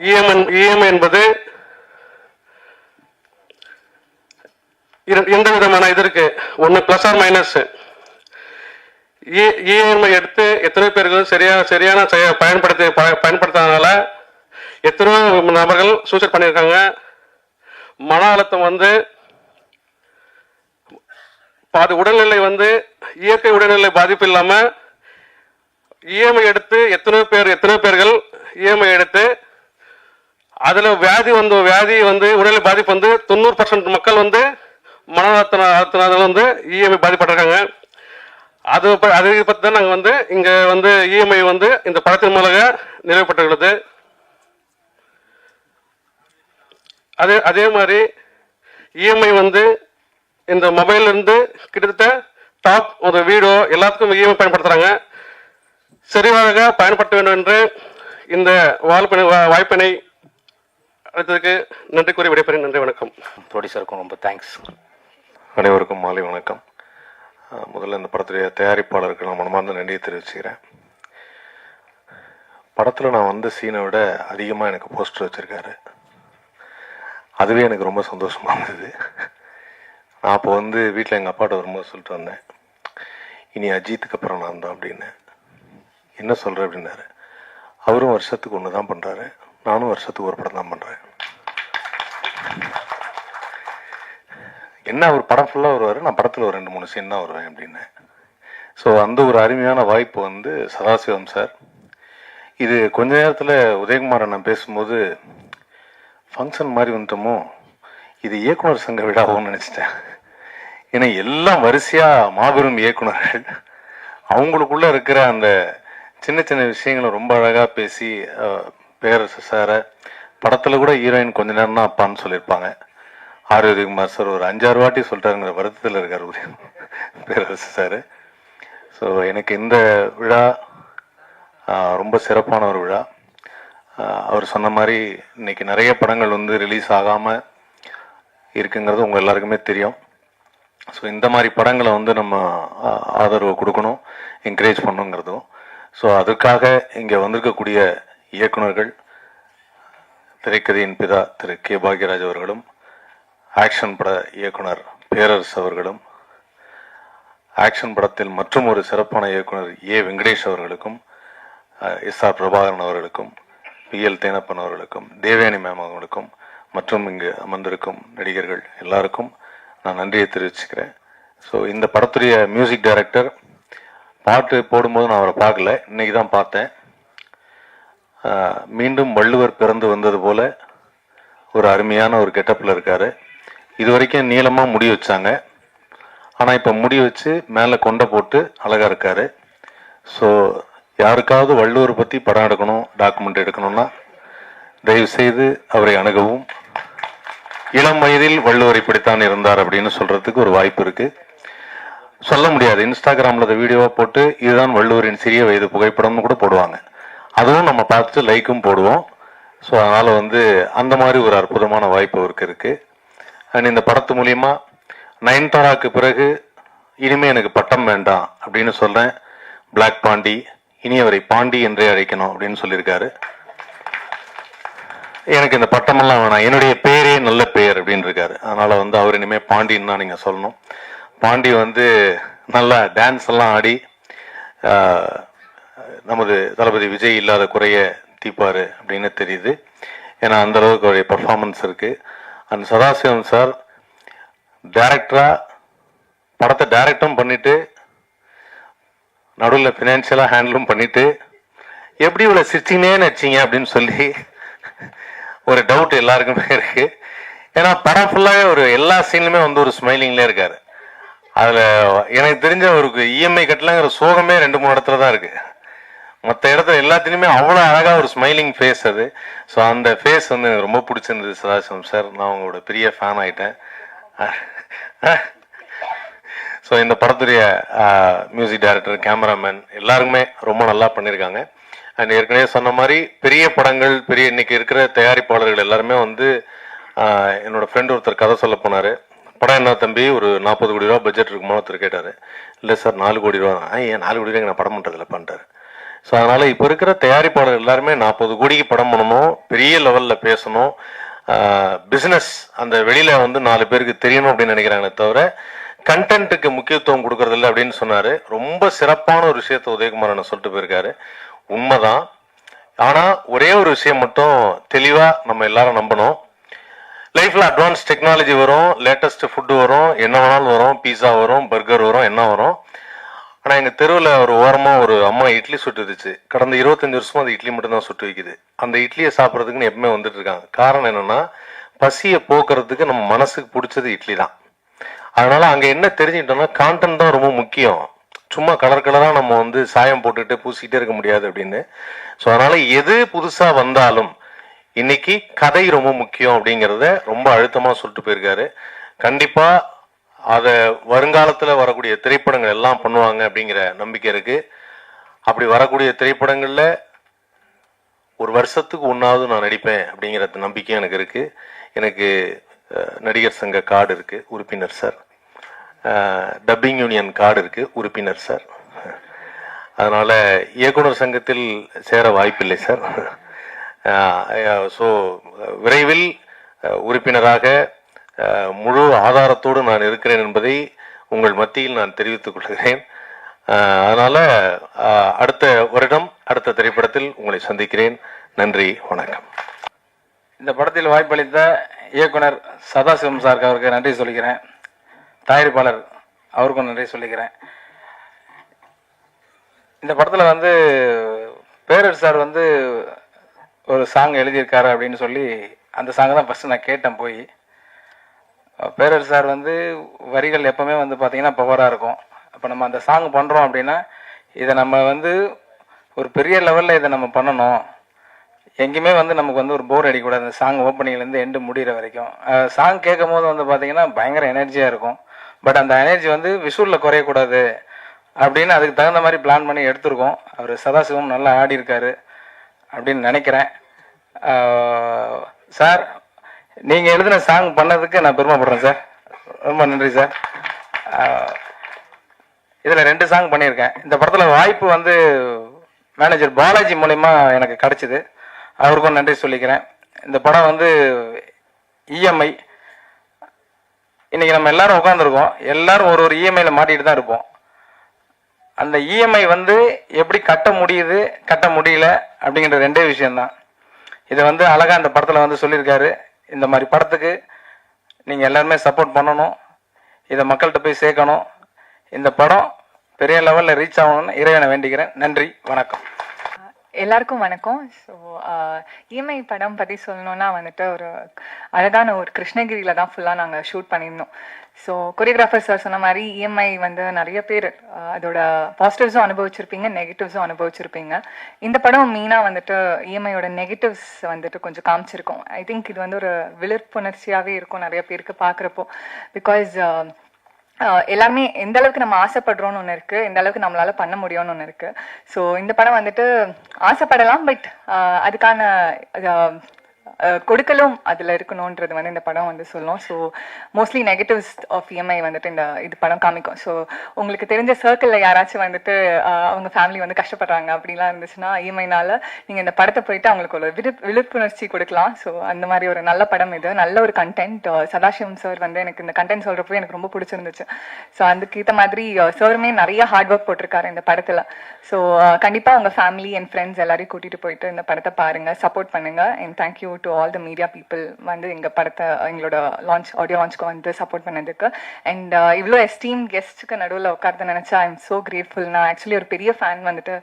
EMI என்பது எந்த விதமான இது இருக்கு, ஒன்று பிளஸ் ஆர் மைனஸ். இஎம்ஐ எடுத்து எத்தனை பேர்கள் சரியான பயன்படுத்தாதனால எத்தனையோ நபர்கள் சூசைட் பண்ணியிருக்காங்க. மன அழுத்தம் வந்து உடல்நிலை வந்து இயற்கை உடல்நிலை பாதிப்பு இல்லாமல் இஎம்ஐ எடுத்து எத்தனையோ பேர்கள் இஎம்ஐ எடுத்து அதில் வியாதி வந்து உடல்நிலை பாதிப்பு வந்து 90% மக்கள் வந்து மன அழுத்தத்தினால வந்து இஎம்ஐ பாதிப்பட்டிருக்காங்க. அதை பற்றி தான் நாங்கள் வந்து இங்கே வந்து இஎம்ஐ வந்து இந்த படத்தின் மூலமாக நிறைவேற்றப்பட்டுள்ளது. அதே மாதிரி இஎம்ஐ வந்து இந்த மொபைல்ல இருந்து கிட்டத்தட்ட டாப் ஒரு வீடியோ எல்லாத்துக்கும் இஎம்ஐ பயன்படுத்துறாங்க. சரியாக பயன்படுத்த வேண்டும் என்று இந்த வாய்ப்பினை அளித்ததுக்கு நன்றி கூறி விடைபெறுகிறேன். நன்றி, வணக்கம். ப்ரொடியூசருக்கும் ரொம்ப தேங்க்ஸ். அனைவருக்கும் மாலை வணக்கம். முதல்ல இந்த படத்துடைய தயாரிப்பாளருக்கு நான் மனமார்ந்த நன்றியை தெரிவிச்சுக்கிறேன். படத்தில் நான் வந்த சீனை விட அதிகமாக எனக்கு போஸ்டர் வச்சுருக்காரு. அதுவே எனக்கு ரொம்ப சந்தோஷமாக இருந்தது. நான் அப்போ வந்து வீட்டில் எங்கள் அப்பாட்ட வரும்போது சொல்லிட்டு வந்தேன், இனி அஜித்துக்கு அப்புறம் நான் தான் அப்படின்னு. என்ன சொல்கிறேன் அப்படின்னாரு. அவரும் வருஷத்துக்கு ஒன்று தான் பண்ணுறாரு, நானும் வருஷத்துக்கு ஒரு படம் தான் பண்ணுறேன். என்ன அவர் படம் ஃபுல்லாக வருவார், நான் படத்தில் ஒரு 2-3 சீன் தான் வருவேன் அப்படின்னு. ஸோ அந்த ஒரு அருமையான வாய்ப்பு வந்து சதாசிவம் சார். இது கொஞ்ச நேரத்தில் உதயகுமாரை நான் பேசும்போது ஃபங்க்ஷன் மாதிரி வந்துட்டோமோ, இது இயக்குனர் சங்க விழாவோன்னு நினச்சிட்டேன். ஏன்னா எல்லாம் வரிசையாக மாபெரும் இயக்குனர்கள் அவங்களுக்குள்ள இருக்கிற அந்த சின்ன சின்ன விஷயங்களை ரொம்ப அழகாக பேசி பேரரசு சாரை படத்தில் கூட ஹீரோயின் கொஞ்ச நேரம் தான் அப்பான்னு சொல்லியிருப்பாங்க. உதயகுமார் சார் ஒரு 5-6 வாட்டி சொல்லிட்டாருங்கிற வருத்தத்தில் இருக்கார் பேரரசு சார். ஸோ எனக்கு இந்த விழா ரொம்ப சிறப்பான ஒரு விழா. அவர் சொன்ன மாதிரி இன்னைக்கு நிறைய படங்கள் வந்து ரிலீஸ் ஆகாமல் இருக்குங்கிறது உங்கள் எல்லாருக்குமே தெரியும். ஸோ இந்த மாதிரி படங்களை வந்து நம்ம ஆதரவு கொடுக்கணும், என்கரேஜ் பண்ணுங்கிறதும். ஸோ அதுக்காக இங்கே வந்திருக்கக்கூடிய இயக்குனர்கள், திரைக்கதையின் பிதா திரு கே பாக்யராஜ் அவர்களும், ஆக்ஷன் பட இயக்குனர் பேரரசு அவர்களும், ஆக்ஷன் படத்தில் மற்றும் ஒரு சிறப்பான இயக்குனர் ஏ வெங்கடேஷ் அவர்களுக்கும், எஸ்ஆர் பிரபாகரன் அவர்களுக்கும், பிஎல் தேனப்பன் அவர்களுக்கும், தேவயானி மேம் அவர்களுக்கும், மற்றும் இங்கு அமர்ந்திருக்கும் நடிகர்கள் எல்லாருக்கும் நான் நன்றியை தெரிவிச்சுக்கிறேன். ஸோ இந்த படத்துடைய மியூசிக் டைரக்டர் பாட்டு போடும்போது நான் அவரை பார்க்கல, இன்னைக்கு தான் பார்த்தேன். மீண்டும் வள்ளுவர் பிறந்து வந்தது போல ஒரு அருமையான ஒரு கெட்டப்பில் இருக்காரு. இது வரைக்கும் நீளமாக முடி வச்சாங்க, ஆனால் இப்போ முடி வச்சு மேலே கொண்டை போட்டு அழகாக இருக்காரு. ஸோ யாருக்காவது வள்ளுவர் பற்றி படம் எடுக்கணும், டாக்குமெண்ட் எடுக்கணும்னா தயவு செய்து அவரை அணுகவும். இளம் வயதில் வள்ளுவர் இப்படித்தான் இருந்தார் அப்படின்னு சொல்றதுக்கு ஒரு வாய்ப்பு இருக்கு. சொல்ல முடியாது, இன்ஸ்டாகிராமில் அந்த வீடியோவை போட்டு இதுதான் வள்ளுவரின் சிறிய வயது புகைப்படம்னு கூட போடுவாங்க, அதுவும் நம்ம பார்த்துட்டு லைக்கும் போடுவோம். ஸோ அதனால் வந்து அந்த மாதிரி ஒரு அற்புதமான வாய்ப்பு அவருக்கு இருக்கு. அண்ட் இந்த படத்து மூலியமா நயன்தாராக்கு பிறகு இனிமே எனக்கு பட்டம் வேண்டாம் அப்படின்னு சொல்றேன். பிளாக் பாண்டி, இனி அவரை பாண்டி என்றே அழைக்கணும் அப்படின்னு சொல்லியிருக்காரு. எனக்கு இந்த பட்டமெல்லாம் வேணாம், என்னுடைய பேரே நல்ல பெயர் அப்படின்னு இருக்காரு. அதனால வந்து அவர் இனிமே பாண்டின்னு தான் நீங்க சொல்லணும். பாண்டி வந்து நல்லா டான்ஸ் எல்லாம் ஆடி நமது தளபதி விஜய் இல்லாத குறைய தீப்பாரு அப்படின்னு தெரியுது. ஏன்னா அந்த அளவுக்கு அவருடைய பர்ஃபார்மன்ஸ் இருக்கு. அந்த சதாசிவம் சார் டைரக்டரா படத்தை டைரக்டும் பண்ணிட்டு நடுவில் ஃபினான்ஷியலாக ஹேண்டிலும் பண்ணிட்டு எப்படி இவ்வளோ சிரிச்சினே நடிச்சிங்க அப்படின்னு சொல்லி ஒரு டவுட் எல்லாருக்குமே இருக்கு. ஏன்னா படம் ஃபுல்லாகவே ஒரு எல்லா சீன்லுமே வந்து ஒரு ஸ்மைலிங்லேயே இருக்காரு. அதில் எனக்கு தெரிஞ்ச ஒரு இஎம்ஐ கட்டலங்கிற சோகமே 2-3 இடத்துல தான் இருக்கு. மற்ற இடத்துல எல்லாத்துலேயுமே அவ்வளோ அழகாக ஒரு ஸ்மைலிங் ஃபேஸ் அது. ஸோ அந்த ஃபேஸ் வந்து எனக்கு ரொம்ப பிடிச்சிருந்தது சதாசிவம் சார். நான் உங்களோட பெரிய ஃபேன் ஆகிட்டேன். ஸோ இந்த படத்துடைய மியூசிக் டைரக்டர், கேமராமேன் எல்லாருக்குமே ரொம்ப நல்லா பண்ணியிருக்காங்க. அண்ட் ஏற்கனவே சொன்ன மாதிரி பெரிய படங்கள், பெரிய இன்னைக்கு இருக்கிற தயாரிப்பாளர்கள் எல்லாருமே வந்து என்னோட ஃப்ரெண்ட் ஒருத்தர் கதை சொல்ல போனார். படம் என்ன தம்பி ஒரு 40 கோடி ரூபா பட்ஜெட் இருக்குமோ ஒருத்தர் கேட்டார். இல்லை சார் 4 கோடி ரூபா தான். ஏன் 4 கோடி ரூபாய்க்கு நான் படம் பண்ணுறதில்ல பண்ணிட்டார். ஸோ அதனால் இப்போ இருக்கிற தயாரிப்பாளர் எல்லாருமே 40 கோடிக்கு படம் பண்ணணும், பெரிய லெவலில் பேசணும், பிஸ்னஸ் அந்த வெளியில் வந்து 4 பேருக்கு தெரியணும் அப்படின்னு நினைக்கிறாங்களே தவிர கண்டென்ட்டுக்கு முக்கியத்துவம் கொடுக்கறதில்ல அப்படின்னு சொன்னார். ரொம்ப சிறப்பான ஒரு விஷயத்தை உதயகுமாரன் சொல்லிட்டு போயிருக்காரு. உண்மைதான். ஆனால் ஒரே ஒரு விஷயம் மட்டும் தெளிவாக நம்ம எல்லாரும் நம்பணும். லைஃப்பில் அட்வான்ஸ் டெக்னாலஜி வரும், லேட்டஸ்ட் ஃபுட்டு வரும், என்ன வேணாலும் வரும், பீஸா வரும், பர்கர் வரும், என்ன வரும். ஆனால் எங்கள் தெருவில் ஒரு ஓரமாக ஒரு அம்மா இட்லி சுட்டுருச்சு. கடந்த 25 வருஷமா அந்த இட்லி மட்டும்தான் சுட்டு வைக்குது. அந்த இட்லியை சாப்பிட்றதுக்குன்னு எப்பவுமே வந்துட்டு இருக்காங்க. காரணம் என்னன்னா, பசியை போக்குறதுக்கு நம்ம மனசுக்கு பிடிச்சது இட்லி தான். அதனால அங்கே என்ன தெரிஞ்சுக்கிட்டோம்னா, கான்டென்ட் தான் ரொம்ப முக்கியம். சும்மா கலர் கலராக நம்ம வந்து சாயம் போட்டுட்டு பூசிக்கிட்டே இருக்க முடியாது அப்படின்னு. ஸோ அதனால எது புதுசாக வந்தாலும் இன்னைக்கு கதை ரொம்ப முக்கியம் அப்படிங்கிறத ரொம்ப அழுத்தமாக சொல்லிட்டு போயிருக்காரு. கண்டிப்பாக அதை வருங்காலத்தில் வரக்கூடிய திரைப்படங்கள் எல்லாம் பண்ணுவாங்க அப்படிங்கிற நம்பிக்கை இருக்கு. அப்படி வரக்கூடிய திரைப்படங்களில் ஒரு வருஷத்துக்கு ஒன்றாவது நான் நடிப்பேன் அப்படிங்கிற நம்பிக்கை எனக்கு இருக்கு. எனக்கு நடிகர் சங்க கார்டு இருக்கு, உறுப்பினர் சார். டப்பிங் யூனியன் கார்டு இருக்கு, உறுப்பினர் சார். அதனால இயக்குனர் சங்கத்தில் சேர வாய்ப்பில்லை சார். ஸோ விரைவில் உறுப்பினராக முழு ஆதாரத்தோடு நான் இருக்கிறேன் என்பதை உங்கள் மத்தியில் நான் தெரிவித்துக் கொள்கிறேன். அதனால அடுத்த வருடம் அடுத்த திரைப்படத்தில் உங்களை சந்திக்கிறேன். நன்றி, வணக்கம். இந்த படத்தில் வாய்ப்பளித்த இயக்குனர் சதாசிவம் சாருக்கு அவருக்கு நன்றி சொல்லிக்கிறேன். தயாரிப்பாளர் அவருக்கும் நன்றி சொல்லிக்கிறேன். இந்த படத்தில் வந்து பேரர் சார் வந்து ஒரு சாங் எழுதியிருக்காரு அப்படின்னு சொல்லி அந்த சாங்கை தான் ஃபஸ்ட்டு நான் கேட்டேன் போய். பேரர் சார் வந்து வரிகள் எப்போவுமே வந்து பார்த்திங்கன்னா பவராக இருக்கும். அப்போ நம்ம அந்த சாங் பண்ணுறோம் அப்படின்னா இதை நம்ம வந்து ஒரு பெரிய லெவலில் இதை நம்ம பண்ணணும். எங்கேயுமே வந்து நமக்கு வந்து ஒரு போர் அடிக்கக்கூடாது. அந்த சாங் ஓப்பனிங்லேருந்து எண்டு முடிகிற வரைக்கும் சாங் கேட்கும் போது வந்து பார்த்திங்கன்னா பயங்கர எனர்ஜியாக இருக்கும். பட் அந்த எனர்ஜி வந்து விஷுவலில் குறையக்கூடாது அப்படின்னு அதுக்கு தகுந்த மாதிரி பிளான் பண்ணி எடுத்திருக்கோம். அவர் சதாசிவம் நல்லா ஆடி இருக்காரு அப்படின்னு நினைக்கிறேன். சார், நீங்கள் எழுதின சாங் பண்ணதுக்கு நான் பெருமைப்படுறேன் சார். ரொம்ப நன்றி சார். இதில் 2 சாங் பண்ணியிருக்கேன். இந்த படத்தில் வாய்ப்பு வந்து மேனேஜர் பாலாஜி மூலயமா எனக்கு கிடச்சிது. அவருக்கும் நன்றி சொல்லிக்கிறேன். இந்த படம் வந்து இஎம்ஐ. இன்னைக்கு நம்ம எல்லாரும் உட்காந்துருக்கோம், எல்லாரும் ஒரு இஎம்ஐயில் மாட்டிட்டு தான் இருப்போம். அந்த இஎம்ஐ வந்து எப்படி கட்ட முடியுது, கட்ட முடியல அப்படிங்கிற 2 விஷயம்தான். இதை வந்து அழகாக அந்த படத்தில் வந்து சொல்லியிருக்காரு. இந்த மாதிரி படத்துக்கு நீங்கள் எல்லாருமே சப்போர்ட் பண்ணணும், இதை மக்கள்கிட்ட போய் சேர்க்கணும். இந்த படம் பெரிய லெவலில் ரீச் ஆகணும்னு இறைவனை வேண்டிக்கிறேன். நன்றி, வணக்கம். எல்லாருக்கும் வணக்கம். ஸோ இஎம்ஐ படம் பற்றி சொல்லணுன்னா வந்துட்டு ஒரு அழகான ஒரு கிருஷ்ணகிரியில் தான் ஃபுல்லாக நாங்கள் ஷூட் பண்ணியிருந்தோம். ஸோ கொரியோகிராஃபர் சார் சொன்ன மாதிரி இஎம்ஐ வந்து நிறைய பேர் அதோட பாசிட்டிவ்ஸும் அனுபவிச்சிருப்பீங்க, நெகட்டிவ்ஸும் அனுபவிச்சிருப்பீங்க. இந்த படம் மெயினாக வந்துட்டு இஎம்ஐயோட நெகட்டிவ்ஸ் வந்துட்டு கொஞ்சம் காமிச்சிருக்கோம். ஐ திங்க் இது வந்து ஒரு விழிப்புணர்ச்சியாகவே இருக்கும் நிறைய பேருக்கு பார்க்குறப்போ. பிகாஸ் எல்லாருமே எந்த அளவுக்கு நம்ம ஆசைப்படுறோம்னு ஒன்று இருக்கு, எந்த அளவுக்கு நம்மளால பண்ண முடியும்னு ஒன்று இருக்கு. ஸோ இந்த படம் வந்துட்டு ஆசைப்படலாம், பட் அதுக்கான கொடுக்கலும் அதில் இருக்கணுன்றது வந்து இந்த படம் வந்து சொல்லும். So mostly negatives of EMI வந்துட்டு இது படம் காமிக்கும். ஸோ உங்களுக்கு தெரிஞ்ச சர்க்கிளில் யாராச்சும் வந்துட்டு அவங்க ஃபேமிலி வந்து கஷ்டப்படுறாங்க அப்படிலாம் இருந்துச்சுன்னா இஎம்ஐனால நீங்கள் இந்த படத்தை போயிட்டு அவங்களுக்கு ஒரு விழிப்புணர்ச்சி கொடுக்கலாம். ஸோ அந்த மாதிரி ஒரு நல்ல படம் இது, நல்ல ஒரு கண்டென்ட். சதாசிவம் சார் வந்து எனக்கு இந்த கண்டென்ட் சொல்கிறப்போ எனக்கு ரொம்ப பிடிச்சிருந்துச்சு. ஸோ அதுக்கேற்ற மாதிரி சாருமே நிறைய ஹார்ட் ஒர்க் போட்டிருக்காரு இந்த படத்தில். ஸோ கண்டிப்பாக உங்கள் ஃபேமிலி அண்ட் ஃப்ரெண்ட்ஸ் எல்லாரையும் கூட்டிகிட்டு போயிட்டு இந்த படத்தை பாருங்கள், சப்போர்ட் பண்ணுங்கள். And thank you to all the media people வந்து எங்கள் படத்தை எங்களோட ஆடியோ லான்ச்க்கு வந்து சப்போர்ட் பண்ணதுக்கு. அண்ட் இவ்வளோ எஸ்டீம் கெஸ்ட்டுக்கு நடுவில் உட்கார்ந்து நினச்சா ஐ எம் ஸோ கிரேட்ஃபுல். நான் ஆக்சுவலி ஒரு பெரிய ஃபேன் வந்துட்டு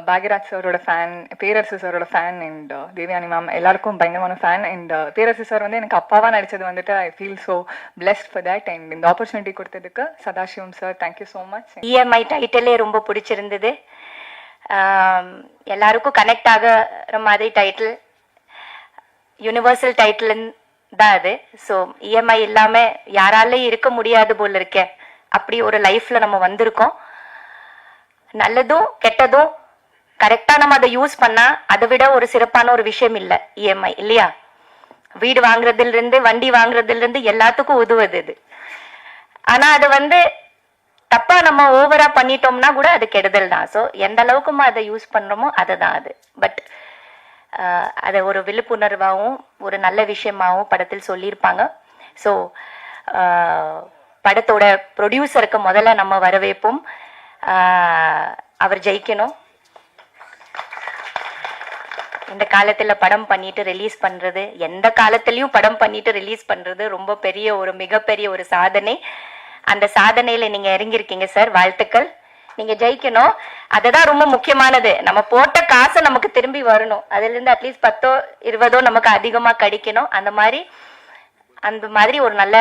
பாக்யராஜ் சாரோட ஃபேன், பேரரசு சாரோட ஃபேன் அண்ட் தேவயானி மேம் எல்லாருக்கும் பயங்கரமான ஃபேன். அண்ட் பேரரசு சார் வந்து எனக்கு அப்பாவாக நடித்தது வந்துட்டு I feel so blessed for that. And இந்த ஆப்பர்ச்சுனிட்டி கொடுத்ததுக்கு Sadasivam sir thank you so much. EMI டைட்டிலே ரொம்ப பிடிச்சிருந்தது. எல்லாருக்கும் கனெக்ட் ஆகிற மாதிரி டைட்டில், யூனிவர்சல் டைட்டில் தான் அது. ஸோ இஎம்ஐ இல்லாமல் யாராலையும் இருக்க முடியாது போல் இருக்கேன். அப்படி ஒரு லைஃப்பில் நம்ம வந்திருக்கோம். நல்லதும் கெட்டதும் கரெக்டாக நம்ம அதை யூஸ் பண்ணால் அதை விட ஒரு சிறப்பான ஒரு விஷயம் இல்லை இஎம்ஐ, இல்லையா? வீடு வாங்குறதுலேருந்து வண்டி வாங்குறதுலேருந்து எல்லாத்துக்கும் உதவுது இது. ஆனால் அது வந்து தப்பா நம்ம ஓவரா பண்ணிட்டோம்னா கூட அது கெடுதல் தான். ஸோ எந்த அளவுக்கு அதை யூஸ் பண்றோமோ அதுதான் அது. பட் அதை ஒரு விழிப்புணர்வாகவும் ஒரு நல்ல விஷயமாகவும் படத்தில் சொல்லியிருப்பாங்க. ஸோ படத்தோட ப்ரொடியூசருக்கு முதல்ல நம்ம வரவேற்போம். அவர் ஜெயிக்கணும். இந்த காலத்துல படம் பண்ணிட்டு ரிலீஸ் பண்றது, எந்த காலத்திலயும் படம் பண்ணிட்டு ரிலீஸ் பண்றது ரொம்ப பெரிய ஒரு மிகப்பெரிய ஒரு சாதனை. அந்த சாதனையில நீங்க இறங்கியிருக்கீங்க சார், வாழ்த்துக்கள். நீங்க ஜெயிக்கணும், அதுதான் ரொம்ப முக்கியமானது. நம்ம போட்ட காசை நமக்கு திரும்பி வரணும். அதுல இருந்து அட்லீஸ்ட் 10-20 நமக்கு அதிகமா கிடைக்கணும். அந்த மாதிரி ஒரு நல்ல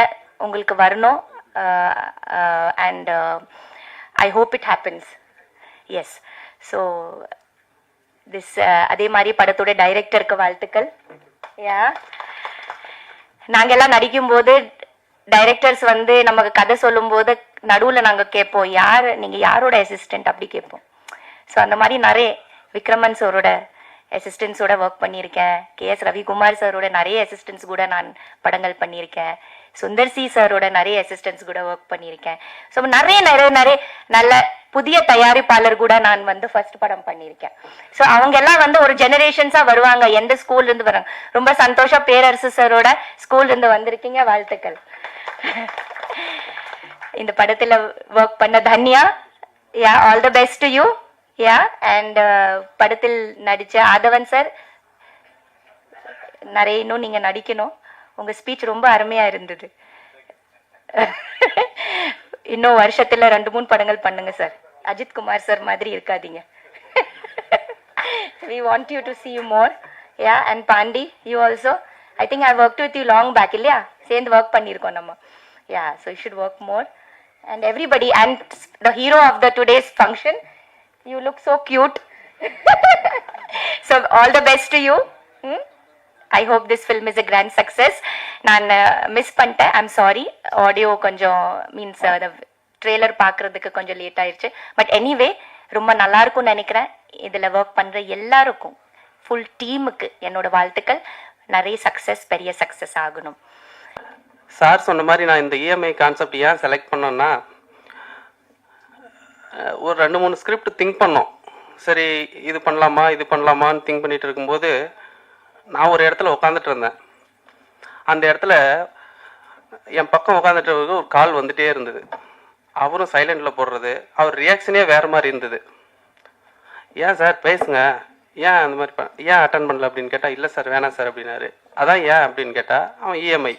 உங்களுக்கு வரணும். And I hope it happens. Yes. So this அதே மாதிரி படத்தோட டைரக்டருக்கு வாழ்த்துக்கள். நாங்கெல்லாம் நடிக்கும்போது டைரக்டர்ஸ் வந்து நமக்கு கதை சொல்லும் போது நடுவில் நாங்கள் கேட்போம், நீங்க யாரோட அசிஸ்டன்ட் அப்படி கேட்போம். ஸோ அந்த மாதிரி நிறைய விக்ரமன் சாரோட அசிஸ்டன்ஸோட ஒர்க் பண்ணியிருக்கேன். KS ரவிக்குமார் சாரோட நிறைய அசிஸ்டன்ஸ் கூட நான் படங்கள் பண்ணியிருக்கேன். சுந்தர் சி சாரோட நிறைய அசிஸ்டன்ஸ் கூட ஒர்க் பண்ணியிருக்கேன். ஸோ நிறைய நிறைய நிறைய நல்ல புதிய தயாரிப்பாளர் கூட நான் வந்து ஃபர்ஸ்ட் படம் பண்ணியிருக்கேன். ஸோ அவங்க எல்லாம் வந்து ஒரு ஜெனரேஷன்ஸா வருவாங்க. எந்த ஸ்கூல்ல இருந்து வராங்க. ரொம்ப சந்தோஷம். பேரரசு சாரோட ஸ்கூல்ல இருந்து வந்திருக்கீங்க, வாழ்த்துக்கள். இந்த படத்துல ஒர்க் பண்ண Tanya, all the best to you. And படத்தில் நடிச்ச ஆதவன் சார், நிறைய இன்னும் நீங்க நடிக்கணும். உங்க ஸ்பீச் ரொம்ப அருமையா இருந்தது. இன்னும் வருஷத்துல 2-3 படங்கள் பண்ணுங்க சார். அஜித் குமார் சார் மாதிரி இருக்காதீங்க. We want you to see you more. And Pandi, you also. I think I worked with you long back, இல்லையா? சேர்ந்து ஒர்க் பண்ணியிருக்கோம் நம்ம. So you should work more. And everybody, and the hero of the today's function, you look so cute. So all the best to you. I hope this film is a grand success. நான் miss பண்ணிட்டேன், I'm sorry. Audio கொஞ்சம் means trailer பார்க்கறதுக்கு கொஞ்சம் late ஆயிடுச்சு. But anyway ரொம்ப நல்லா இருக்கும்னு நினைக்கிறேன். இதில் ஒர்க் பண்ணுற எல்லாருக்கும், ஃபுல் டீமுக்கு என்னோட வாழ்த்துக்கள். நிறைய சக்ஸஸ், பெரிய சக்ஸஸ் ஆகணும். சார் சொன்ன மாதிரி நான் இந்த இஎம்ஐ கான்செப்ட் ஏன் செலக்ட் பண்ணோன்னா, ஒரு 2-3 ஸ்கிரிப்ட் திங்க் பண்ணோம். சரி இது பண்ணலாமான்னு திங்க் பண்ணிட்டு இருக்கும்போது நான் ஒரு இடத்துல உட்காந்துட்டு இருந்தேன். அந்த இடத்துல என் பக்கம் உட்காந்துட்டு ஒரு கால் வந்துட்டே இருந்தது. அவரும் சைலண்டில் போடுறது, அவர் ரியாக்ஷனே வேறு மாதிரி இருந்தது. ஏன் சார் பேசுங்க, ஏன் அந்த மாதிரி ஏன் அட்டன் பண்ணல அப்படின்னு கேட்டால், இல்லை சார் வேணாம் சார் அப்படின்னாரு. அதான் ஏன் அப்படின்னு கேட்டால், அவன் இஎம்ஐ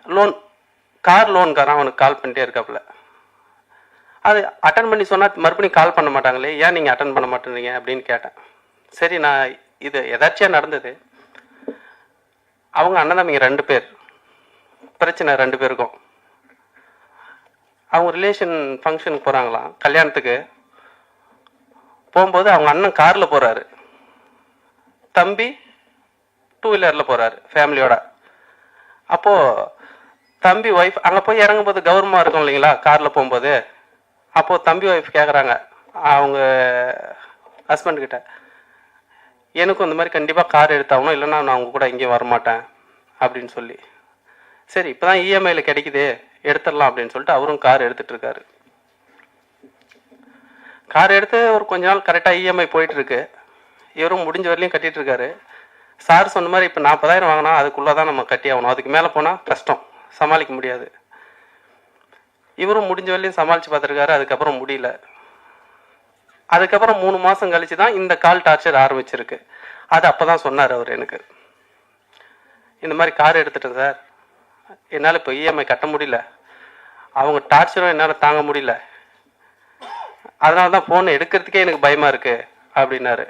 லோன், கார் லோன்காரன் அவனுக்கு கால் பண்ணிட்டே இருக்காப்புல. அது அட்டன் பண்ணி சொன்னால் மறுபடியும் கால் பண்ண மாட்டாங்களே, ஏன் நீங்கள் அட்டன் பண்ண மாட்டேறீங்க அப்படின்னு கேட்டேன். சரி, நான் இது எதாச்சியாக நடந்தது. அவங்க அண்ணன் தம்பிங்க 2 பேர், பிரச்சனை 2 பேருக்கும். அவங்க ரிலேஷன் ஃபங்க்ஷனுக்கு போகிறாங்களாம், கல்யாணத்துக்கு. போகும்போது அவங்க அண்ணன் காரில் போகிறாரு, தம்பி 2 வீலரில் போகிறாரு ஃபேமிலியோட. அப்போது தம்பி ஒய்ஃப் அங்கே போய் இறங்கும்போது கௌரவமாக இருக்கும் இல்லைங்களா காரில் போகும்போது. அப்போது தம்பி ஒய்ஃப் கேட்குறாங்க அவங்க ஹஸ்பண்ட்கிட்ட, எனக்கும் இந்த மாதிரி கண்டிப்பாக கார் எடுத்தாகணும், இல்லைன்னா நான் அவங்க கூட இங்கேயும் வரமாட்டேன் அப்படின்னு சொல்லி. சரி இப்போ தான் இஎம்ஐயில் கிடைக்குது, எடுத்துடலாம் அப்படின்னு சொல்லிட்டு அவரும் கார் எடுத்துகிட்டு இருக்காரு. கார் எடுத்து ஒரு கொஞ்ச நாள் கரெக்டாக இஎம்ஐ போயிட்டுருக்கு. இவரும் முடிஞ்ச வரலையும் கட்டிகிட்டு இருக்காரு. சார் சொன்ன மாதிரி இப்போ 40,000 வாங்கினா அதுக்குள்ளே தான் நம்ம கட்டி ஆகணும், அதுக்கு மேலே போனால் கஷ்டம், சமாளிக்க முடியாது. இவரும் முடிஞ்ச வரலையும் சமாளித்து பார்த்துருக்காரு, அதுக்கப்புறம் முடியல. அதுக்கப்புறம் 3 மாதம் கழிச்சு தான் இந்த கால் டார்ச்சர் ஆரம்பிச்சிருக்கு. அது அப்போ தான் சொன்னார் அவர் எனக்கு, இந்த மாதிரி கார் எடுத்துட்டேன் சார், என்னால் இப்போ இஎம்ஐ கட்ட முடியல, அவங்க டார்ச்சரும் என்னால் தாங்க முடியல, அதனால தான் ஃபோன் எடுக்கிறதுக்கே எனக்கு பயமாக இருக்குது அப்படின்னாரு.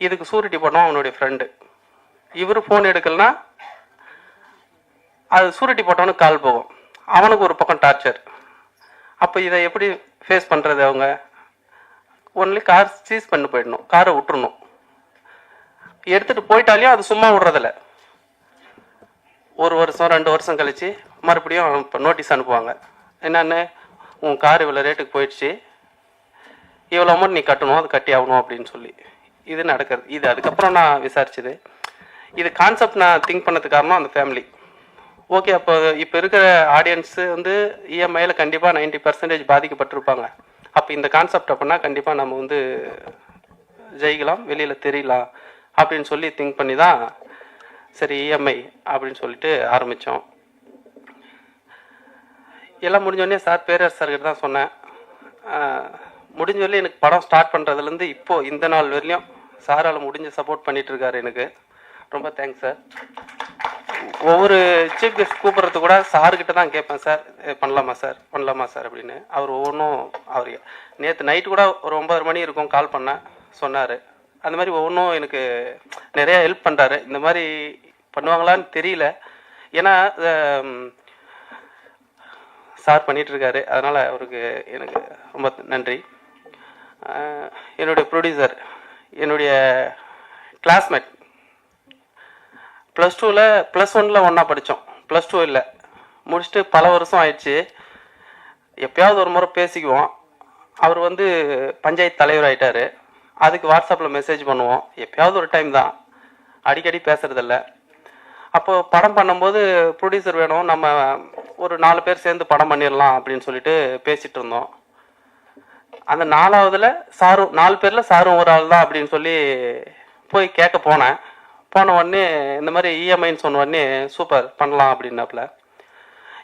இதுக்கு சூரிட்டி போட்டோம் அவனுடைய ஃப்ரெண்டு. இவர் ஃபோன் எடுக்கலனா அது சூரிட்டி போட்டவனுக்கு கால் போகும், அவனுக்கு ஒரு பக்கம் டார்ச்சர். அப்போ இதை எப்படி ஃபேஸ் பண்ணுறது? அவங்க ஒன்லி கார் சீஸ் பண்ணி போயிடணும், காரை விட்டுறணும். எடுத்துகிட்டு போயிட்டாலையும் அது சும்மா விடுறதில்ல. 1 வருஷம் 2 வருஷம் கழித்து மறுபடியும் இப்போ நோட்டீஸ் அனுப்புவாங்க. என்னென்னு, உன் கார் இவ்வளோ ரேட்டுக்கு போயிடுச்சு, இவ்வளோ அமௌண்ட் நீ கட்டணும், அது கட்டி ஆகணும் அப்படின்னு சொல்லி இது நடக்கிறது. இது அதுக்கப்புறம் நான் விசாரிச்சது. இது கான்செப்ட் நான் திங்க் பண்ணதுக்கு காரணம் அந்த ஃபேமிலி. ஓகே, அப்போ இப்போ இருக்கிற ஆடியன்ஸு வந்து இஎம்ஐயில் கண்டிப்பாக 90% பாதிக்கப்பட்டிருப்பாங்க. அப்போ இந்த கான்செப்ட் அப்படின்னா கண்டிப்பாக நம்ம வந்து ஜெயிக்கலாம், வெளியில் தெரியலாம் அப்படின்னு சொல்லி திங்க் பண்ணி தான் சரி இஎம்ஐ அப்படின்னு சொல்லிட்டு ஆரம்பித்தோம். எல்லாம் முடிஞ்சோடனே சார் பேரரசு சார்கிட்ட தான் சொன்னேன். முடிஞ்ச வரையும் எனக்கு படம் ஸ்டார்ட் பண்ணுறதுலேருந்து இப்போது இந்த நாள் வரையிலும் சாரால் முடிஞ்ச சப்போர்ட் பண்ணிகிட்டு இருக்காரு. எனக்கு ரொம்ப தேங்க்ஸ் சார். ஒவ்வொரு சீஃப் கெஸ்ட் கூப்பிட்றது கூட சார்கிட்ட தான் கேட்பேன், சார் பண்ணலாமா சார் பண்ணலாமா சார் அப்படின்னு. அவர் ஒவ்வொன்றும் அவர் நேற்று நைட்டு கூட ஒரு 9 மணி இருக்கும் கால் பண்ண சொன்னார். அந்த மாதிரி ஒவ்வொன்றும் எனக்கு நிறையா ஹெல்ப் பண்ணுறாரு. இந்த மாதிரி பண்ணுவாங்களான்னு தெரியல, ஏன்னா சார் பண்ணிகிட்ருக்காரு. அதனால் அவருக்கு எனக்கு ரொம்ப நன்றி. என்னுடைய ப்ரொடியூசர், என்னுடைய கிளாஸ்மேட், +2ல் +1ல் ஒன்றா படித்தோம். +2 இல்லை, முடிச்சுட்டு பல வருஷம் ஆயிடுச்சு. எப்பயாவது ஒரு முறை பேசிக்குவோம். அவர் வந்து பஞ்சாயத்து தலைவர் ஆகிட்டார். அதுக்கு வாட்ஸ்அப்பில் மெசேஜ் பண்ணுவோம். எப்பயாவது ஒரு டைம் தான், அடிக்கடி பேசுகிறதில்ல. அப்போது படம் பண்ணும்போது ப்ரொடியூசர் வேணும், நம்ம ஒரு 4 பேர் சேர்ந்து படம் பண்ணிடலாம் அப்படின்னு சொல்லிட்டு பேசிகிட்டு இருந்தோம். அந்த 4வதுல சாரும் 4 பேரில் சாரும் ஒரு ஆள் தான் அப்படின்னு சொல்லி போய் கேட்க போனேன். போன உடனே இந்த மாதிரி இஎம்ஐன்னு சொன்ன உடனே சூப்பர் பண்ணலாம் அப்படின்னாப்புல.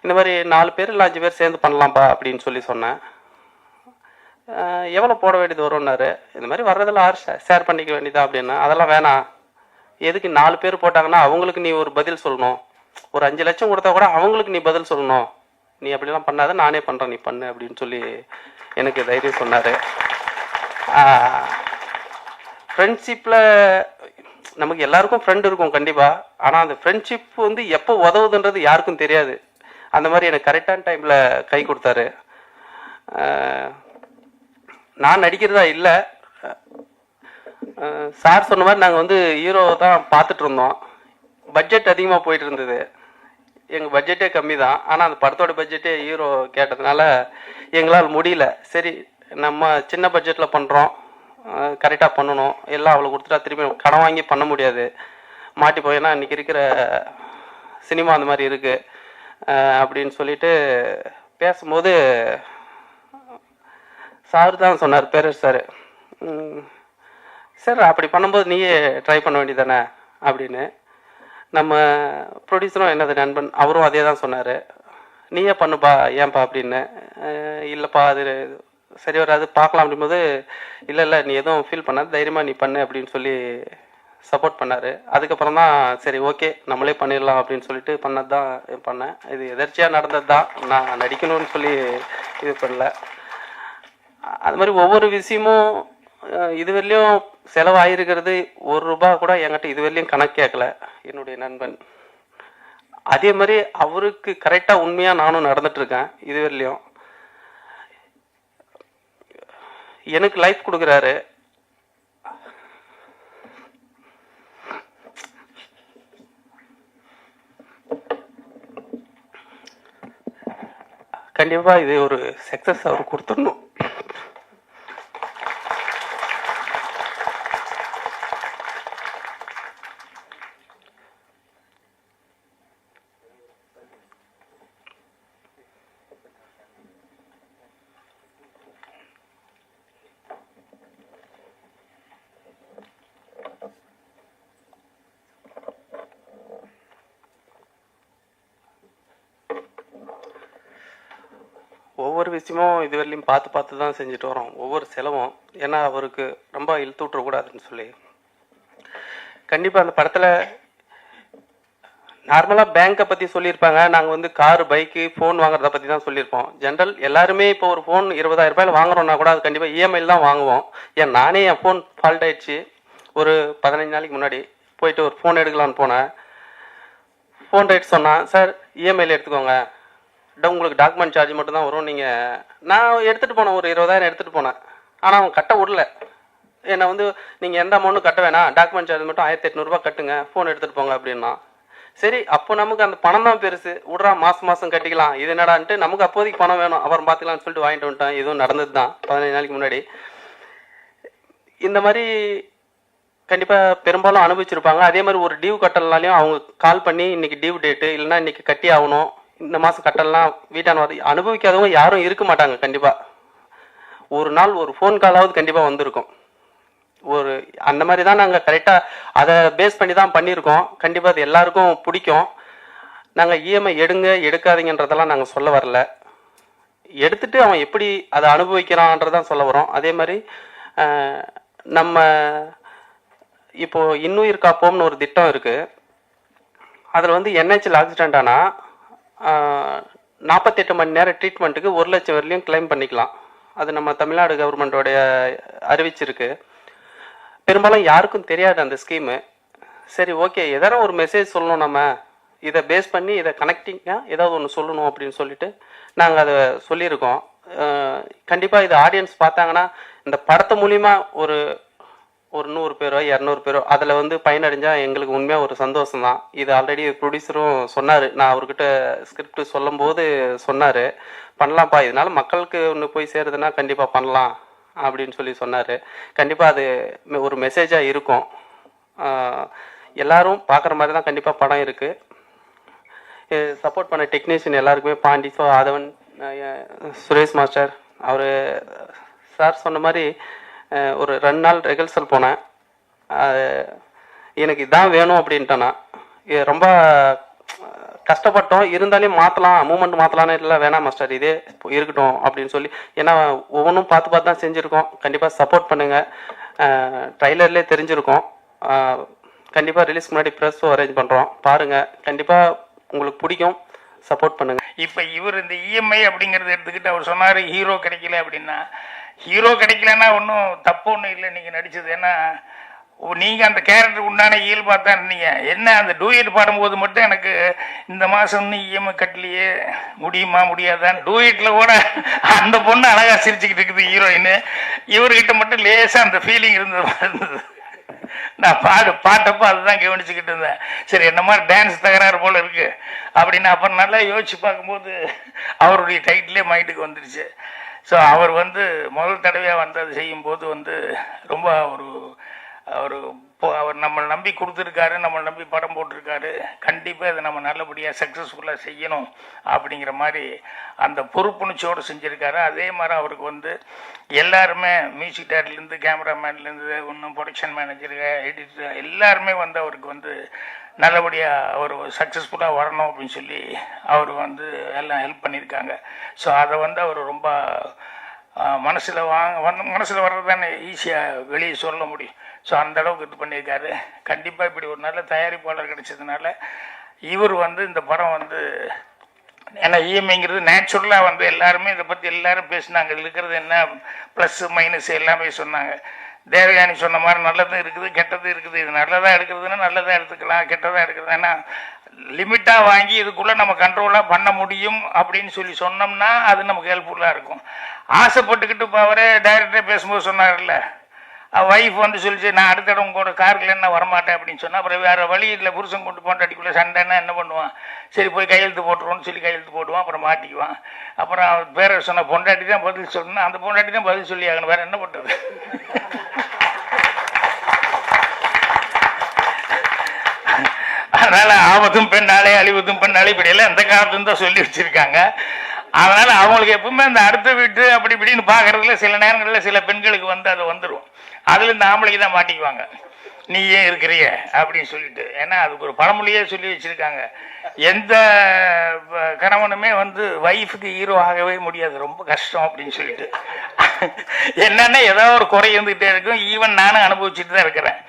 இந்த மாதிரி 4 பேர் இல்லை 5 பேர் சேர்ந்து பண்ணலாம்ப்பா அப்படின்னு சொல்லி சொன்னேன். எவ்வளோ போட வேண்டியது வரும்னாரு. இந்த மாதிரி வர்றதில் ஷேர் பண்ணிக்க வேண்டியதா அப்படின்னா, அதெல்லாம் வேணாம், எதுக்கு 4 பேர் போட்டாங்கன்னா அவங்களுக்கு நீ ஒரு பதில் சொல்லணும், ஒரு 5 லட்சம் கொடுத்தா கூட அவங்களுக்கு நீ பதில் சொல்லணும், நீ அப்படிலாம் பண்ணாத, நானே பண்ணுறேன், நீ பண்ணு அப்படின்னு சொல்லி எனக்கு தைரியம் சொன்னார். ஃப்ரெண்ட்ஷிப்பில் நமக்கு எல்லாருக்கும் ஃப்ரெண்டு இருக்கும் கண்டிப்பாக, ஆனால் அந்த ஃப்ரெண்ட்ஷிப் வந்து எப்போ உதவுதுன்றது யாருக்கும் தெரியாது. அந்த மாதிரி எனக்கு கரெக்டான டைமில் கை கொடுத்தாரு. நான் நடிக்கிறதா இல்லை, சார் சொன்ன மாதிரி நாங்கள் வந்து ஹீரோ தான் பார்த்துட்டு இருந்தோம். பட்ஜெட் அதிகமாக போயிட்டு இருந்தது, எங்கள் பட்ஜெட்டே கம்மி தான். ஆனால் அந்த படத்தோட பட்ஜெட்டே ஹீரோ கேட்டதுனால எங்களால் முடியல. சரி நம்ம சின்ன பட்ஜெட்டில் பண்ணுறோம், கரெக்டாக பண்ணணும், எல்லாம் அவ்வளோ கொடுத்துட்டா திரும்பி கடன் வாங்கி பண்ண முடியாது, மாட்டி போயின்னா இன்றைக்கி இருக்கிற சினிமா அந்த மாதிரி இருக்குது அப்படின்னு சொல்லிட்டு பேசும்போது சார் தான் சொன்னார், பேரரசு சார், சார் அப்படி பண்ணும்போது நீயே ட்ரை பண்ண வேண்டியதானே அப்படின்னு. நம்ம ப்ரொடியூசரும் என்னது நண்பன் அவரும் அதே தான் சொன்னார், நீயே பண்ணுப்பா ஏன்பா அப்படின்னு. இல்லைப்பா அது சரி வராது பார்க்கலாம் அப்படிங்கும்போது, இல்லை இல்லை நீ எதுவும் ஃபீல் பண்ணாது, தைரியமாக நீ பண்ணு அப்படின்னு சொல்லி சப்போர்ட் பண்ணார். அதுக்கப்புறம் தான் சரி ஓகே நம்மளே பண்ணிடலாம் அப்படின்னு சொல்லிட்டு பண்ணது தான் பண்ணேன். இது எதர்ச்சியாக நடந்தது தான், நான் நடிக்கணும்னு சொல்லி இது பண்ணல. அது மாதிரி ஒவ்வொரு விஷயமும் இதுவரையிலையும் செலவாயிருக்கிறது ₹1 கூட என்கிட்ட இதுவரையிலையும் கணக்கு கேட்கல என்னுடைய நண்பன். அதே மாதிரி அவருக்கு கரெக்டாக உண்மையாக நானும் நடந்துட்டுருக்கேன். இதுவரையிலையும் எனக்கு லைஃப் கொடுக்குறாரு. கண்டிப்பாக இது ஒரு சக்ஸஸ் அவர் கொடுத்துடணும். ஒவ்வொரு விஷயமும் இதுவரையிலையும் பார்த்து தான் செஞ்சுட்டு வரோம், ஒவ்வொரு செலவும். ஏன்னா அவருக்கு ரொம்ப இழுத்து விட்டுறக்கூடாதுன்னு சொல்லி. கண்டிப்பாக அந்த படத்தில் நார்மலாக பேங்க்கை பற்றி சொல்லியிருப்பாங்க, நாங்கள் வந்து காரு பைக்கு ஃபோன் வாங்குறத பற்றி தான் சொல்லியிருப்போம். ஜென்ரல் எல்லாருமே இப்போ ஒரு ஃபோன் 20,000 வாங்குறோன்னா கூட அது கண்டிப்பாக இஎம்ஐயில் தான் வாங்குவோம். ஏன் நானே என் ஃபோன் ஃபால்ட் ஆயிடுச்சு ஒரு 15 நாளைக்கு முன்னாடி, போயிட்டு ஒரு ஃபோன் எடுக்கலான்னு போனேன். ஃபோன் ரேட் சொன்னான், சார் இஎம்ஐயில் எடுத்துக்கோங்க, உங்களுக்கு டாக்குமெண்ட் சார்ஜ் மட்டும் தான் வரும், நீங்கள் நான் எடுத்துகிட்டு போனேன், ஒரு 20,000 எடுத்துகிட்டு போனேன். ஆனால் அவன் கட்ட விடல. என்னை வந்து நீங்கள் எந்த அமௌண்ட்டும் கட்ட வேணாம், டாக்குமெண்ட் சார்ஜ் மட்டும் 1800 கட்டுங்க, ஃபோன் எடுத்துகிட்டு போங்க அப்படின்னா. சரி அப்போ நமக்கு அந்த பணம் தான் பெருசு, விட்றா மாதம் கட்டிக்கலாம், இது என்னடான்ட்டு நமக்கு அப்போதைக்கு பணம் வேணும், அப்புறம் பார்த்துக்கலாம்னு சொல்லிட்டு வாங்கிட்டு வந்துட்டேன். இதுவும் நடந்தது தான் 15 நாளைக்கு முன்னாடி. இந்த மாதிரி கண்டிப்பாக பெரும்பாலும் அனுபவிச்சிருப்பாங்க. அதே மாதிரி ஒரு டியூ கட்டலனாலையும் அவங்க கால் பண்ணி இன்னைக்கு டியூ டேட்டு இல்லைன்னா இன்னைக்கு கட்டி ஆகணும், இந்த மாதம் கட்டலாம் வீட்டான அனுபவிக்காதவங்க யாரும் இருக்க மாட்டாங்க. கண்டிப்பாக ஒரு நாள் ஒரு ஃபோன் காலாவது கண்டிப்பாக வந்திருக்கும். ஒரு அந்த மாதிரி தான் நாங்கள் கரெக்டாக அதை பேஸ் பண்ணி தான் பண்ணியிருக்கோம். கண்டிப்பாக அது எல்லாருக்கும் பிடிக்கும். நாங்கள் இஎம்ஐ எடுங்க எடுக்காதீங்கன்றதெல்லாம் நாங்கள் சொல்ல வரல. எடுத்துட்டு அவன் எப்படி அதை அனுபவிக்கிறான்றதான் சொல்ல வரோம். அதே மாதிரி நம்ம இப்போ இன்னுயிர் காப்போம்னு ஒரு திட்டம் இருக்கு. அதில் வந்து என்ஹெச்சில் ஆக்சிடென்ட் ஆனால் 48 மணி நேரம் ட்ரீட்மெண்ட்டுக்கு 1 லட்சம் வரையிலையும் கிளைம் பண்ணிக்கலாம். அது நம்ம தமிழ்நாடு கவர்மெண்டோடைய அறிவிச்சிருக்கு. பெரும்பாலும் யாருக்கும் தெரியாது அந்த ஸ்கீமு. சரி, ஓகே, ஏதாவது ஒரு மெசேஜ் சொல்லணும், நம்ம இதை பேஸ் பண்ணி இதை கனெக்டிங்காக ஏதாவது ஒன்று சொல்லணும் அப்படின்னு சொல்லிட்டு நாங்கள் அதை சொல்லியிருக்கோம். கண்டிப்பாக இது ஆடியன்ஸ் பார்த்தாங்கன்னா இந்த படத்து மூலிமா ஒரு 100 பேரோ 200 பேரோ அதில் வந்து பயனடைஞ்சால் எங்களுக்கு உண்மையாக ஒரு சந்தோஷம் தான். இது ஆல்ரெடி ப்ரொடியூசரும் சொன்னார். நான் அவர்கிட்ட ஸ்கிரிப்ட் சொல்லும்போது சொன்னார், பண்ணலாம்ப்பா, இதனால மக்களுக்கு ஒன்று போய் சேருதுன்னா கண்டிப்பாக பண்ணலாம் அப்படின்னு சொல்லி சொன்னார். கண்டிப்பாக அது ஒரு மெசேஜாக இருக்கும். எல்லாரும் பார்க்குற மாதிரி தான் கண்டிப்பாக படம் இருக்குது. சப்போர்ட் பண்ண டெக்னீஷியன் எல்லாருக்குமே பாண்டி, ஆதவன், சுரேஷ் மாஸ்டர், அவர் சார் சொன்ன மாதிரி ஒரு 2 நாள் ரிஹர்சல் போனேன். எனக்கு இதான் வேணும் அப்படின்ட்டேன்னா ரொம்ப கஷ்டப்பட்டோம். இருந்தாலும் மாற்றலாம், மூமெண்ட் மாற்றலான்னு இல்லை, வேணாம் மாஸ்டர் இதே இருக்கட்டும் அப்படின்னு சொல்லி, ஏன்னா ஒவ்வொன்றும் பார்த்து பார்த்து தான் செஞ்சுருக்கோம். கண்டிப்பாக சப்போர்ட் பண்ணுங்கள். ட்ரைலர்லேயே தெரிஞ்சிருக்கோம். கண்டிப்பாக ரிலீஸ்க்கு முன்னாடி ப்ரெஸ் அரேஞ்ச் பண்ணுறோம், பாருங்கள். கண்டிப்பாக உங்களுக்கு பிடிக்கும், சப்போர்ட் பண்ணுங்க. இப்போ இவர் இந்த இஎம்ஐ அப்படிங்கிறத எடுத்துக்கிட்டு அவர் சொன்னார் ஹீரோ கிடைக்கல அப்படின்னா, ஹீரோ கிடைக்கலன்னா ஒன்றும் தப்பு ஒன்றும் இல்லை நீங்கள் நடிச்சது. ஏன்னா நீங்கள் அந்த கேரக்டருக்கு உண்டான இயல்பாக தான் இருந்தீங்க. என்ன அந்த டூயட் பாடும்போது மட்டும் எனக்கு இந்த மாதம் இன்னும் இஎம்ஐ கட்டலையே, முடியுமா முடியாதான்னு டூயட்டில் கூட அந்த பொண்ணு அழகாக சிரிச்சுக்கிட்டு இருக்குது ஹீரோயின். இவர்கிட்ட மட்டும் லேசாக அந்த ஃபீலிங் இருந்தது. நான் பாட்டப்போ அதுதான் கவனிச்சுக்கிட்டு இருந்தேன். சரி, என்ன மாதிரி டான்ஸ் தகராறு போல இருக்கு அப்படின்னு அப்புறம் நல்லா யோசிச்சு பார்க்கும்போது அவருடைய டைட்டிலே மைண்டுக்கு வந்துடுச்சு. ஸோ அவர் வந்து முதல் தடவையாக வந்து அது செய்யும்போது வந்து ரொம்ப அவர் நம்மளை நம்பி கொடுத்துருக்காரு, நம்மளை நம்பி படம் போட்டிருக்காரு. கண்டிப்பாக அதை நம்ம நல்லபடியாக சக்ஸஸ்ஃபுல்லாக செய்யணும் அப்படிங்கிற மாதிரி அந்த பொறுப்புணர்ச்சியோடு செஞ்சுருக்காரு. அதே மாதிரி அவருக்கு வந்து எல்லாருமே மியூசிக் டேரக்டர்லேருந்து கேமராமேன்லேருந்து இன்னும் ப்ரொடக்ஷன் மேனேஜர், எடிட்டர் எல்லாருமே வந்து அவருக்கு வந்து நல்லபடியாக அவர் சக்ஸஸ்ஃபுல்லாக வரணும் அப்படின்னு சொல்லி அவர் வந்து எல்லாம் ஹெல்ப் பண்ணியிருக்காங்க. ஸோ அதை வந்து அவர் ரொம்ப மனசில் வர்றது தானே ஈஸியாக வெளியே சொல்ல முடியும். ஸோ அந்த அளவுக்கு இது பண்ணியிருக்காரு. கண்டிப்பாக இப்படி ஒரு நல்ல தயாரிப்பாளர் கிடைச்சதுனால இவர் வந்து இந்த படம் வந்து, ஏன்னா இஎம்ஐங்கிறது நேச்சுரலாக வந்து எல்லாருமே இதை பற்றி எல்லாரும் பேசினாங்க. இதில் இருக்கிறது என்ன ப்ளஸ் மைனஸ் எல்லாமே சொன்னாங்க. தேவயானி சொன்ன மாதிரி நல்லதும் இருக்குது கெட்டதும் இருக்குது. இது நல்லதாக எடுக்கிறதுன்னா நல்லதாக எடுத்துக்கலாம், கெட்டதாக எடுக்கிறது ஏன்னா லிமிட்டாக வாங்கி இதுக்குள்ளே நம்ம கண்ட்ரோலாக பண்ண முடியும் அப்படின்னு சொல்லி சொன்னோம்னா அது நமக்கு ஹெல்ப்ஃபுல்லாக இருக்கும். ஆசைப்பட்டுக்கிட்டு இப்போ அவரே டைரக்டரே பேசும்போது சொன்னார்ல, ஒய்ஃப் வந்து சொல்லிச்சு நான் அடுத்த இடம் உங்களோட காருக்குள்ள என்ன வரமாட்டேன் அப்படின்னு சொன்னால் அப்புறம் வேறு வழி இல்லை, புருஷன் கொண்டு போண்டாட்டிக்குள்ளே சண்டைன்னா என்ன பண்ணுவான், சரி போய் கையெழுத்து போட்டுருவோன்னு சொல்லி கையெழுத்து போடுவான், அப்புறம் மாட்டிக்குவான். அப்புறம் அவர் பேரை சொன்ன பொண்டாட்டி தான் பதில் சொல்லணும், அந்த பொண்டாட்டி தான் பதில் சொல்லி ஆகணும், வேறு என்ன பண்ணுறது. அதனால ஆபத்தும் பெண்ணாலே அழிவதும் பெண்ணாலே இப்படியெல்லாம் எந்த காலத்துன்னு தான் சொல்லி வச்சிருக்காங்க. அதனால அவங்களுக்கு எப்பவுமே அந்த அடுத்த வீட்டு அப்படி இப்படின்னு பார்க்கறதுல சில நேரங்களில் சில பெண்களுக்கு வந்து அது வந்துடும். அதுல இந்த ஆம்பளைக்கு தான் மாட்டிக்குவாங்க, நீ ஏன் இருக்கிறிய அப்படின்னு சொல்லிட்டு. ஏன்னா அதுக்கு ஒரு பழமொழியே சொல்லி வச்சிருக்காங்க, எந்த கணவனுமே வந்து வைஃபுக்கு ஹீரோ ஆகவே முடியாது, ரொம்ப கஷ்டம் அப்படின்னு சொல்லிட்டு. என்னன்னா ஏதாவது ஒரு குறை இருந்துகிட்டே இருக்கும். ஈவன் நானும் அனுபவிச்சுட்டு தான் இருக்கிறேன்.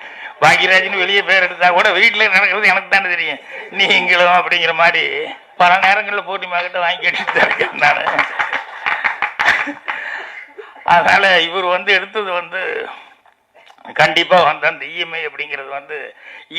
பாக்யராஜ்னு வெளியே பேர் எடுத்தா கூட வீட்டில் நடக்கிறது எனக்கு தானே தெரியும், நீங்களும் அப்படிங்கிற மாதிரி பல நேரங்களில் போட்டி மாக்கிட்ட வாங்கி கேட்டுட்டு தான் இருக்கேன் நான். அதனால இவர் வந்து எடுத்தது வந்து கண்டிப்பாக வந்து அந்த இஎம்ஐ அப்படிங்கிறது வந்து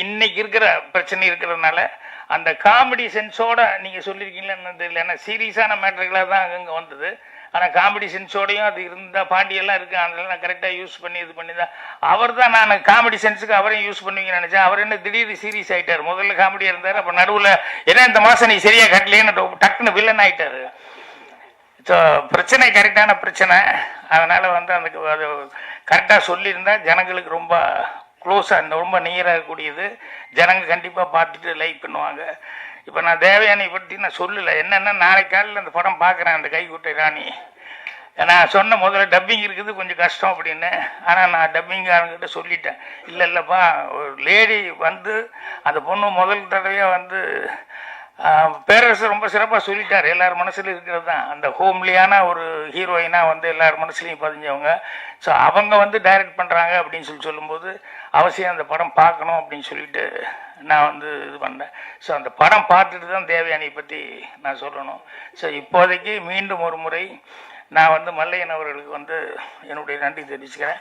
இன்னைக்கு இருக்கிற பிரச்சனை இருக்கிறதுனால அந்த காமெடி சென்ஸோட நீங்கள் சொல்லியிருக்கீங்களா தெரியல. ஏன்னா சீரியஸான மேட்டர்களாக தான் அங்கங்கே வந்தது. ஆனால் காமெடி சென்ஸோடையும் அது இருந்தால் பாண்டியெல்லாம் இருக்குது, அதெல்லாம் நான் கரெக்டாக யூஸ் பண்ணி இது பண்ணி தான் அவர் தான் நான் காமெடி சென்ஸுக்கு அவரையும் யூஸ் பண்ணுவீங்கன்னு நினச்சேன். அவர் என்ன திடீர்னு சீரியஸ் ஆகிட்டார். முதல்ல காமெடியாக இருந்தார், அப்போ நடுவில் ஏன்னா இந்த மாதம் நீ சரியாக கட்டலேன்னு டக்குன்னு வில்லன் ஆகிட்டார். ஸோ பிரச்சனை கரெக்டான பிரச்சனை. அதனால் வந்து அந்த அது கரெக்டாக சொல்லியிருந்தா ஜனங்களுக்கு ரொம்ப க்ளோஸாக இந்த ரொம்ப நியராக இருக்கக்கூடியது. ஜனங்க கண்டிப்பாக பார்த்துட்டு லைக் பண்ணுவாங்க. இப்போ நான் தேவயானி பற்றி நான் சொல்லலை. என்னென்னா நாளைக்கு காலையில் அந்த படம் பார்க்குறேன், அந்த கைக்குட்டை ராணி. நான் சொன்ன முதல்ல டப்பிங் இருக்குது கொஞ்சம் கஷ்டம் அப்படின்னு. ஆனால் நான் டப்பிங்காரங்கிட்ட சொல்லிட்டேன், இல்லைப்பா ஒரு லேடி வந்து அந்த பொண்ணு முதல் தடவையாக வந்து பேரரசு ரொம்ப சிறப்பாக சொல்லிட்டார். எல்லார் மனசுலையும் இருக்கிறது தான் அந்த ஹோம்லியான ஒரு ஹீரோயினாக வந்து எல்லார் மனசுலையும் பதிஞ்சவங்க. ஸோ அவங்க வந்து டைரக்ட் பண்ணுறாங்க அப்படின்னு சொல்லும்போது அவசியம் அந்த படம் பார்க்கணும் அப்படின்னு சொல்லிட்டு நான் வந்து இது பண்ணேன். ஸோ அந்த படம் பார்த்துட்டு தான் தேவயானியை பற்றி நான் சொல்லணும். ஸோ இப்போதைக்கு மீண்டும் ஒரு முறை நான் வந்து மல்லையன் அவர்களுக்கு வந்து என்னுடைய நன்றி தெரிவிச்சுக்கிறேன்.